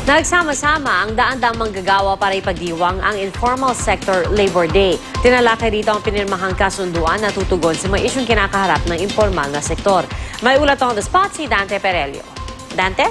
Nagsama-sama ang daan-daang manggagawa para ipagdiwang ang Informal Sector Labor Day. Tinalakay rito ang pinirmahang kasunduan na tutugon sa mga isyong kinakaharap ng informal na sektor. May ulat on the spot si Dante Perelio. Dante?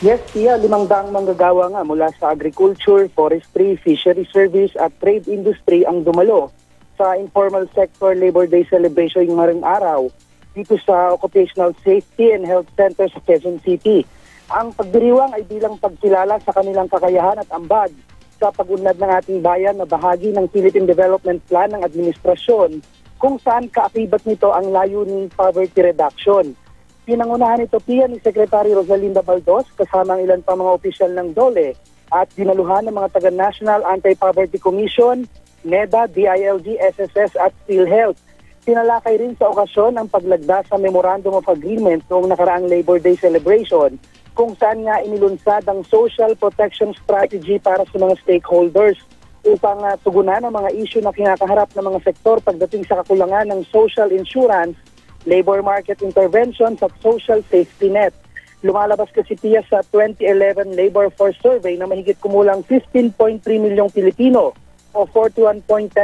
Yes, Tia, 500 manggagawa nga mula sa agriculture, forestry, fishery service at trade industry ang dumalo sa Informal Sector Labor Day celebration ngayong araw dito sa Occupational Safety and Health Center sa Quezon City. Ang pagdiriwang ay bilang pagkilala sa kanilang kakayahan at ambag sa pag-unlad ng ating bayan na bahagi ng Philippine Development Plan ng administrasyon kung saan kaakibat nito ang layuning poverty reduction. Pinangunahan ito ni Secretary Rosalinda Baldos kasama ang ilan pa mga opisyal ng DOLE at dinaluhan ng mga taga-National Anti-Poverty Commission, NEDA, DILG, SSS at PhilHealth. Tinalakay rin sa okasyon ang paglagda sa Memorandum of Agreement noong nakaraang Labor Day celebration kung saan nga inilunsad ang Social Protection Strategy para sa mga stakeholders upang tugunan ang mga issue na kinakaharap ng mga sektor pagdating sa kakulangan ng social insurance, labor market interventions at social safety net. Lumalabas kasi Tia sa 2011 Labor Force Survey na mahigit kumulang 15.3 milyong Pilipino o 41.10%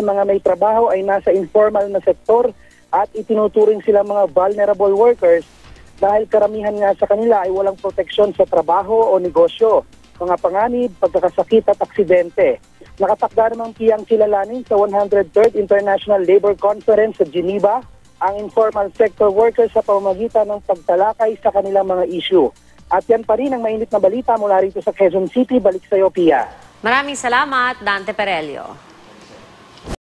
ng mga may trabaho ay nasa informal na sektor at itinuturing sila mga vulnerable workers dahil karamihan nga sa kanila ay walang proteksyon sa trabaho o negosyo, mga panganib, pagkakasakit at aksidente. Nakatakda namang Piyang kilalanin sa 103rd International Labor Conference sa Geneva ang informal sector workers sa pamamagitan ng pagtalakay sa kanilang mga issue. At yan pa rin ang mainit na balita mula rito sa Quezon City. Balik sa iyo, Pia. Maraming salamat, Dante Perelio.